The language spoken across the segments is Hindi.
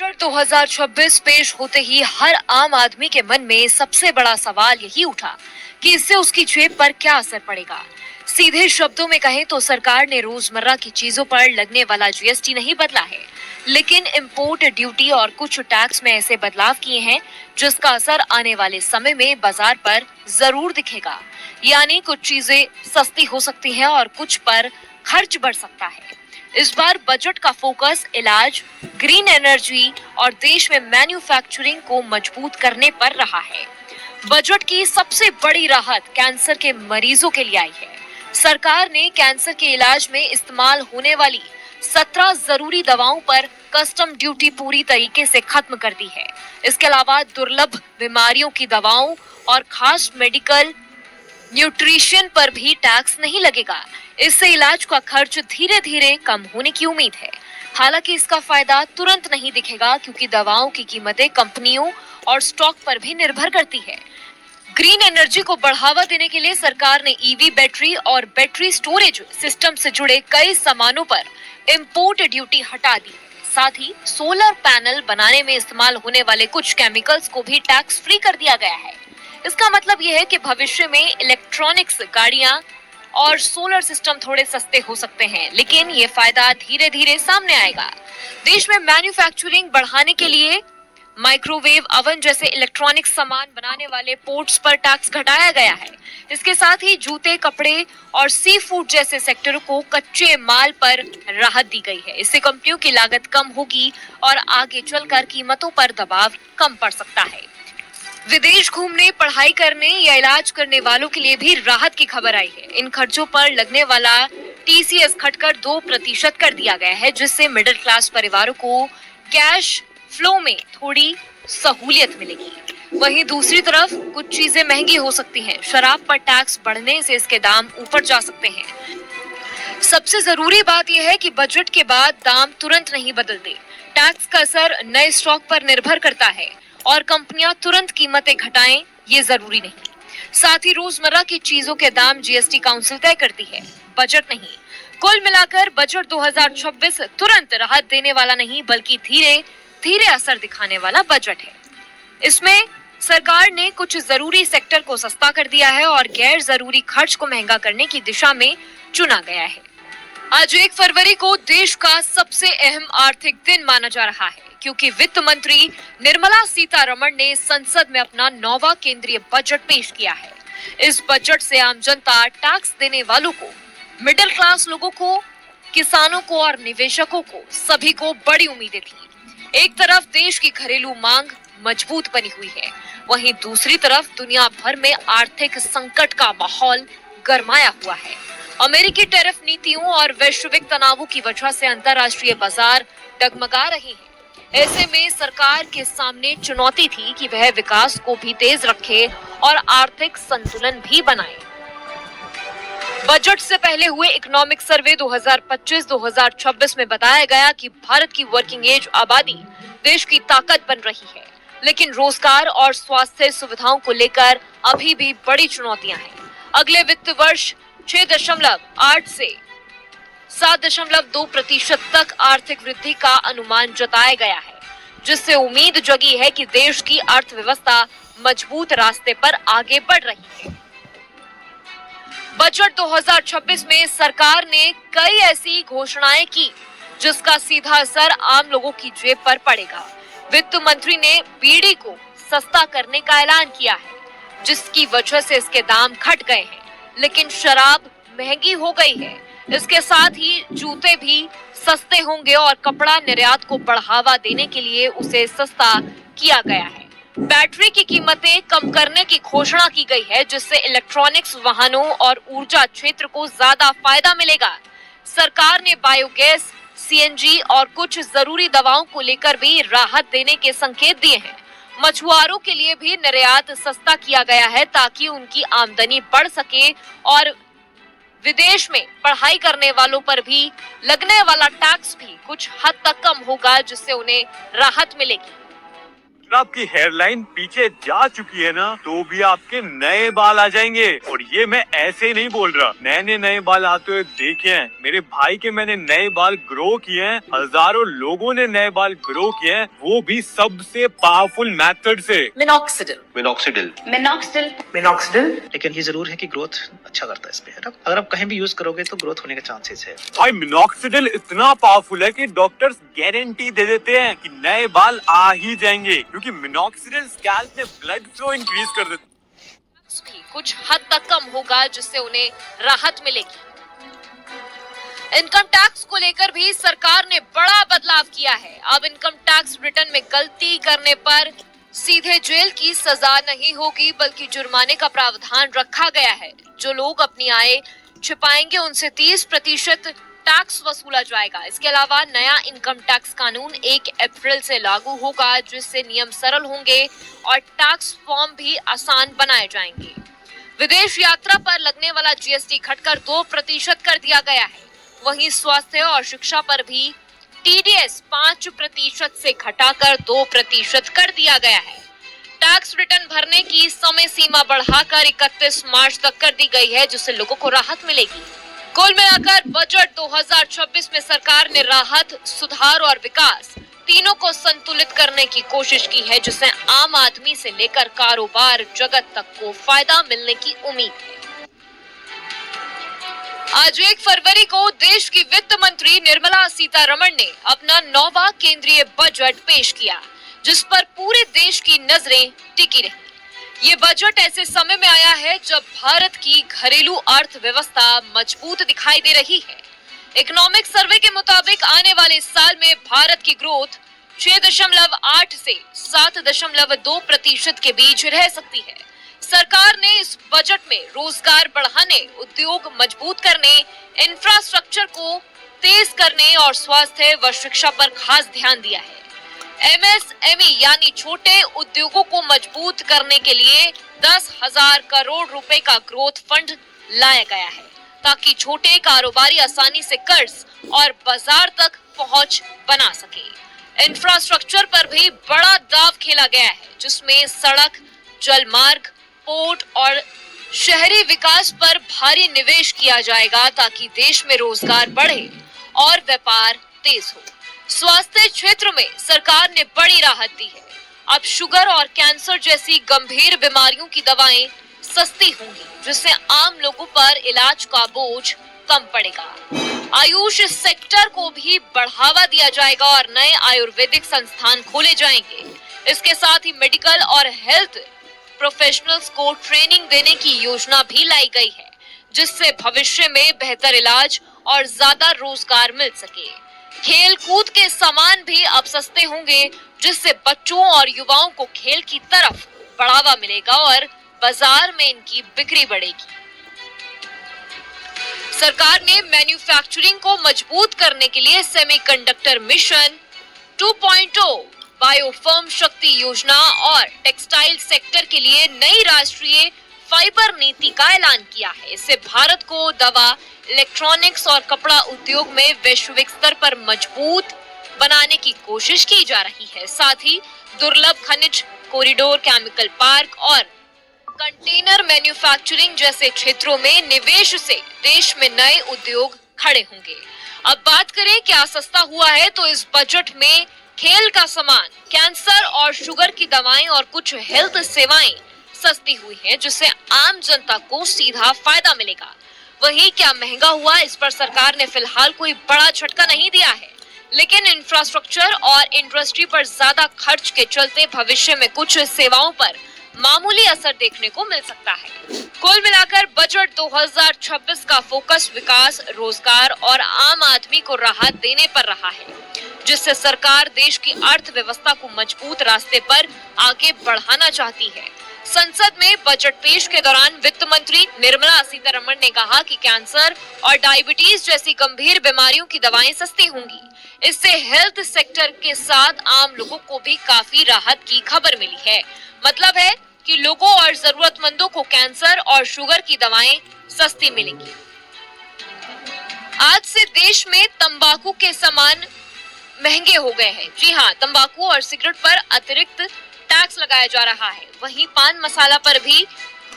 बजट 2026 पेश होते ही हर आम आदमी के मन में सबसे बड़ा सवाल यही उठा कि इससे उसकी जेब पर क्या असर पड़ेगा। सीधे शब्दों में कहें तो सरकार ने रोजमर्रा की चीजों पर लगने वाला जीएसटी नहीं बदला है, लेकिन इंपोर्ट ड्यूटी और कुछ टैक्स में ऐसे बदलाव किए हैं जिसका असर आने वाले समय में बाजार पर जरूर दिखेगा। यानी कुछ चीजें सस्ती हो सकती हैं और कुछ पर खर्च बढ़ सकता है। इस बार बजट का फोकस इलाज, ग्रीन एनर्जी और देश में मैन्युफैक्चरिंग को मजबूत करने पर रहा है। बजट की सबसे बड़ी राहत कैंसर के मरीजों के लिए आई है। सरकार ने कैंसर के इलाज में इस्तेमाल होने वाली 17 जरूरी दवाओं पर कस्टम ड्यूटी पूरी तरीके से खत्म कर दी है। इसके अलावा दुर्लभ बीमारियों की दवाओं और खास मेडिकल न्यूट्रिशन पर भी टैक्स नहीं लगेगा। इससे इलाज का खर्च धीरे धीरे कम होने की उम्मीद है। हालांकि इसका फायदा तुरंत नहीं दिखेगा क्योंकि दवाओं की कीमतें कंपनियों और स्टॉक पर भी निर्भर करती है। ग्रीन एनर्जी को बढ़ावा देने के लिए सरकार ने ईवी बैटरी और बैटरी स्टोरेज सिस्टम से जुड़े कई सामानों पर इंपोर्ट ड्यूटी हटा दी। साथ ही सोलर पैनल बनाने में इस्तेमाल होने वाले कुछ केमिकल्स को भी टैक्स फ्री कर दिया गया है। इसका मतलब यह है कि भविष्य में इलेक्ट्रॉनिक्स गाड़ियां और सोलर सिस्टम थोड़े सस्ते हो सकते हैं, लेकिन ये फायदा धीरे धीरे सामने आएगा। देश में मैन्युफैक्चरिंग बढ़ाने के लिए माइक्रोवेव अवन जैसे इलेक्ट्रॉनिक सामान बनाने वाले पोर्ट्स पर टैक्स घटाया गया है। इसके साथ ही जूते, कपड़े और सी फूड जैसे सेक्टरों को कच्चे माल पर राहत दी गई है। इससे कंपनियों की लागत कम होगी और आगे चलकर कीमतों पर दबाव कम पड़ सकता है। विदेश घूमने, पढ़ाई करने या इलाज करने वालों के लिए भी राहत की खबर आई है। इन खर्चों पर लगने वाला टीसीएस घटकर 2% कर दिया गया है, जिससे मिडिल क्लास परिवारों को कैश फ्लो में थोड़ी सहूलियत मिलेगी। वहीं दूसरी तरफ कुछ चीजें महंगी हो सकती हैं। शराब पर टैक्स बढ़ने से इसके दाम ऊपर जा सकते हैं। सबसे जरूरी बात यह है कि बजट के बाद दाम तुरंत नहीं बदलते। टैक्स का असर नए स्टॉक पर निर्भर करता है और कंपनियां तुरंत कीमतें घटाएं ये जरूरी नहीं। साथ ही रोजमर्रा की चीजों के दाम जीएसटी काउंसिल तय करती है, बजट नहीं। कुल मिलाकर बजट 2026 तुरंत राहत देने वाला नहीं बल्कि धीरे धीरे असर दिखाने वाला बजट है। इसमें सरकार ने कुछ जरूरी सेक्टर को सस्ता कर दिया है और गैर जरूरी खर्च को महंगा करने की दिशा में चुना गया है। आज 1 फरवरी को देश का सबसे अहम आर्थिक दिन माना जा रहा है क्योंकि वित्त मंत्री निर्मला सीतारमण ने संसद में अपना 9वां केंद्रीय बजट पेश किया है। इस बजट से आम जनता, टैक्स देने वालों को, मिडिल क्लास लोगों को, किसानों को और निवेशकों को सभी को बड़ी उम्मीदें थी। एक तरफ देश की घरेलू मांग मजबूत बनी हुई है, वहीं दूसरी तरफ दुनिया भर में आर्थिक संकट का माहौल गरमाया हुआ है। अमेरिकी टैरिफ नीतियों और वैश्विक तनावों की वजह से अंतर्राष्ट्रीय बाजार डगमगा रहे हैं। ऐसे में सरकार के सामने चुनौती थी कि वह विकास को भी तेज रखे और आर्थिक संतुलन भी बनाए। बजट से पहले हुए इकोनॉमिक सर्वे 2025-2026 में बताया गया कि भारत की वर्किंग एज आबादी देश की ताकत बन रही है, लेकिन रोजगार और स्वास्थ्य सुविधाओं को लेकर अभी भी बड़ी चुनौतियां हैं। अगले वित्त वर्ष 6.8 से 7.2% तक आर्थिक वृद्धि का अनुमान जताया गया है, जिससे उम्मीद जगी है कि देश की अर्थव्यवस्था मजबूत रास्ते पर आगे बढ़ रही है। बजट 2026 में सरकार ने कई ऐसी घोषणाएं की जिसका सीधा असर आम लोगों की जेब पर पड़ेगा। वित्त मंत्री ने बीड़ी को सस्ता करने का ऐलान किया है, जिसकी वजह से इसके दाम घट गए हैं, लेकिन शराब महंगी हो गई है। इसके साथ ही जूते भी सस्ते होंगे और कपड़ा निर्यात को बढ़ावा देने के लिए उसे सस्ता किया गया है। बैटरी की कीमतें कम करने की घोषणा की गई है, जिससे इलेक्ट्रॉनिक्स वाहनों और ऊर्जा क्षेत्र को ज्यादा फायदा मिलेगा। सरकार ने बायोगैस, सीएनजी और कुछ जरूरी दवाओं को लेकर भी राहत देने के संकेत दिए हैं। मछुआरों के लिए भी निर्यात सस्ता किया गया है ताकि उनकी आमदनी बढ़ सके और विदेश में पढ़ाई करने वालों पर भी लगने वाला टैक्स भी कुछ हद तक कम होगा, जिससे उन्हें राहत मिलेगी। आपकी हेयरलाइन पीछे जा चुकी है ना, तो भी आपके नए बाल आ जाएंगे। और ये मैं ऐसे नहीं बोल रहा, मैंने नए बाल आते हुए देखे हैं। मेरे भाई के मैंने नए बाल ग्रो किए हैं, हजारों लोगों ने नए बाल ग्रो किए हैं, वो भी सबसे पावरफुल मेथड से। Minoxidil minoxidil minoxidil minoxidil. लेकिन ये जरूर है कि ग्रोथ अच्छा करता है इस पे, है ना? अगर आप कहीं भी यूज करोगे तो ग्रोथ होने के चांसेस है। भाई मिनॉक्सिडिल इतना पावरफुल है कि डॉक्टर्स गारंटी दे देते हैं कि नए बाल आ ही जाएंगे, क्योंकि मिनॉक्सिडिल स्कैल्प में ब्लड फ्लो इंक्रीज कर देता है। भी कुछ हद तक कम होगा, जिससे उन्हें राहत मिलेगी। इनकम टैक्स को लेकर भी सरकार ने बड़ा बदलाव किया है। अब इनकम टैक्स रिटर्न में गलती करने पर सीधे जेल की सजा नहीं होगी, बल्कि जुर्माने का प्रावधान रखा गया है। जो लोग अपनी आय छिपाएंगे उनसे 30% टैक्स वसूला जाएगा। इसके अलावा नया इनकम टैक्स कानून 1 अप्रैल से लागू होगा, जिससे नियम सरल होंगे और टैक्स फॉर्म भी आसान बनाए जाएंगे। विदेश यात्रा पर लगने वाला जीएसटी घटकर 2% कर दिया गया है। वहीं स्वास्थ्य और शिक्षा पर भी टीडीएस 5% से घटाकर 2% कर दिया गया है। टैक्स रिटर्न भरने की समय सीमा बढ़ाकर 31 मार्च तक कर दी गई है, जिससे लोगों को राहत मिलेगी। कुल मिलाकर बजट 2026 में सरकार ने राहत, सुधार और विकास तीनों को संतुलित करने की कोशिश की है, जिससे आम आदमी से लेकर कारोबार जगत तक को फायदा मिलने की उम्मीद है। आज 1 फरवरी को देश की वित्त मंत्री निर्मला सीतारमण ने अपना 9वां केंद्रीय बजट पेश किया, जिस पर पूरे देश की नजरें टिकी रही। ये बजट ऐसे समय में आया है जब भारत की घरेलू अर्थव्यवस्था मजबूत दिखाई दे रही है। इकोनॉमिक सर्वे के मुताबिक आने वाले साल में भारत की ग्रोथ 6.8 से 7.2% के बीच रह सकती है। सरकार ने इस बजट में रोजगार बढ़ाने, उद्योग मजबूत करने, इंफ्रास्ट्रक्चर को तेज करने और स्वास्थ्य व शिक्षा पर खास ध्यान दिया है। एमएसएमई यानी छोटे उद्योगों को मजबूत करने के लिए 10,000 करोड़ रुपए का ग्रोथ फंड लाया गया है, ताकि छोटे कारोबारी आसानी से कर्ज और बाजार तक पहुंच बना सके। इंफ्रास्ट्रक्चर पर भी बड़ा दाव खेला गया है, जिसमें सड़क, जलमार्ग, पोर्ट और शहरी विकास पर भारी निवेश किया जाएगा, ताकि देश में रोजगार बढ़े और व्यापार तेज हो। स्वास्थ्य क्षेत्र में सरकार ने बड़ी राहत दी है। अब शुगर और कैंसर जैसी गंभीर बीमारियों की दवाएं सस्ती होंगी, जिससे आम लोगों पर इलाज का बोझ कम पड़ेगा। आयुष सेक्टर को भी बढ़ावा दिया जाएगा और नए आयुर्वेदिक संस्थान खोले जाएंगे। इसके साथ ही मेडिकल और हेल्थ प्रोफेशनल्स को ट्रेनिंग देने की योजना भी लाई गई है, जिससे भविष्य में बेहतर इलाज और ज्यादा रोजगार मिल सके। खेल कूद के सामान भी अब सस्ते होंगे, जिससे बच्चों और युवाओं को खेल की तरफ बढ़ावा मिलेगा और बाजार में इनकी बिक्री बढ़ेगी। सरकार ने मैन्युफैक्चरिंग को मजबूत करने के लिए सेमीकंडक्टर मिशन 2.0, बायोफर्म शक्ति योजना और टेक्सटाइल सेक्टर के लिए नई राष्ट्रीय फाइबर नीति का ऐलान किया है। इससे भारत को दवा, इलेक्ट्रॉनिक्स और कपड़ा उद्योग में वैश्विक स्तर पर मजबूत बनाने की कोशिश की जा रही है। साथ ही दुर्लभ खनिज कॉरिडोर, केमिकल पार्क और कंटेनर मैन्युफैक्चरिंग जैसे क्षेत्रों में निवेश से देश में नए उद्योग खड़े होंगे। अब बात करें क्या सस्ता हुआ है, तो इस बजट में खेल का सामान, कैंसर और शुगर की दवाएं और कुछ हेल्थ सेवाएं सस्ती हुई हैं, जिससे आम जनता को सीधा फायदा मिलेगा। वहीं क्या महंगा हुआ, इस पर सरकार ने फिलहाल कोई बड़ा झटका नहीं दिया है, लेकिन इंफ्रास्ट्रक्चर और इंडस्ट्री पर ज्यादा खर्च के चलते भविष्य में कुछ सेवाओं पर मामूली असर देखने को मिल सकता है। कुल मिलाकर बजट 2026 का फोकस विकास, रोजगार और आम आदमी को राहत देने पर रहा है, जिससे सरकार देश की अर्थव्यवस्था को मजबूत रास्ते पर आगे बढ़ाना चाहती है। संसद में बजट पेश के दौरान वित्त मंत्री निर्मला सीतारमण ने कहा कि कैंसर और डायबिटीज जैसी गंभीर बीमारियों की दवाएं सस्ती होंगी। इससे हेल्थ सेक्टर के साथ आम लोगों को भी काफी राहत की खबर मिली है। मतलब है कि लोगों और जरूरतमंदों को कैंसर और शुगर की दवाएं सस्ती मिलेंगी। आज से देश में तंबाकू के सामान महंगे हो गए हैं। जी हाँ, तंबाकू और सिगरेट पर अतिरिक्त टैक्स लगाया जा रहा है। वहीं पान मसाला पर भी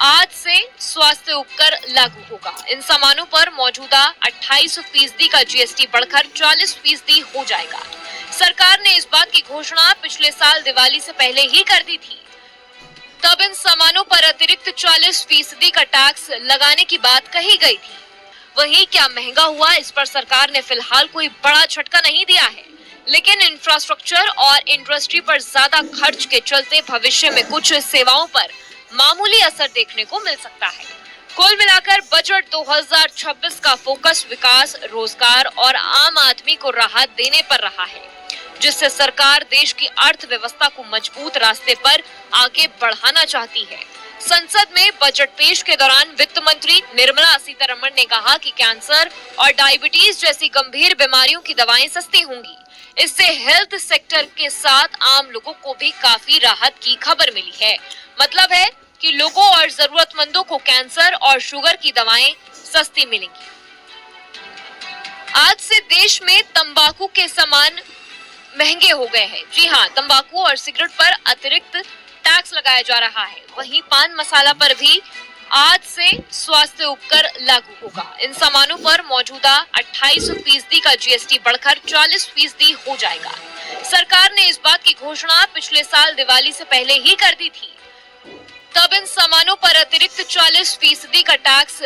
आज से स्वास्थ्य उपकर लागू होगा। इन सामानों पर मौजूदा 28% का जीएसटी बढ़कर 40% हो जाएगा। सरकार ने इस बात की घोषणा पिछले साल दिवाली से पहले ही कर दी थी। तब इन सामानों पर अतिरिक्त 40% का टैक्स लगाने की बात कही गई थी। वहीं क्या महंगा हुआ, इस पर सरकार ने फिलहाल कोई बड़ा झटका नहीं दिया है, लेकिन इंफ्रास्ट्रक्चर और इंडस्ट्री पर ज्यादा खर्च के चलते भविष्य में कुछ सेवाओं पर मामूली असर देखने को मिल सकता है। कुल मिलाकर बजट 2026 का फोकस विकास, रोजगार और आम आदमी को राहत देने पर रहा है, जिससे सरकार देश की अर्थव्यवस्था को मजबूत रास्ते पर आगे बढ़ाना चाहती है। संसद में बजट पेश के दौरान वित्त मंत्री निर्मला सीतारमण ने कहा कि कैंसर और डायबिटीज जैसी गंभीर बीमारियों की दवाएं सस्ती होंगी। इससे हेल्थ सेक्टर के साथ आम लोगों को भी काफी राहत की खबर मिली है। मतलब है कि लोगों और जरूरतमंदों को कैंसर और शुगर की दवाएं सस्ती मिलेंगी। आज से देश में तंबाकू के सामान महंगे हो गए हैं। जी हाँ, तंबाकू और सिगरेट पर अतिरिक्त टैक्स लगाया जा रहा है। वहीं पान मसाला पर भी आज से स्वास्थ्य उपकर लागू होगा। इन सामानों पर मौजूदा 28% का जीएसटी बढ़कर 40% हो जाएगा। सरकार ने इस बात की घोषणा पिछले साल दिवाली से पहले ही कर दी थी। तब इन सामानों पर अतिरिक्त 40% का टैक्स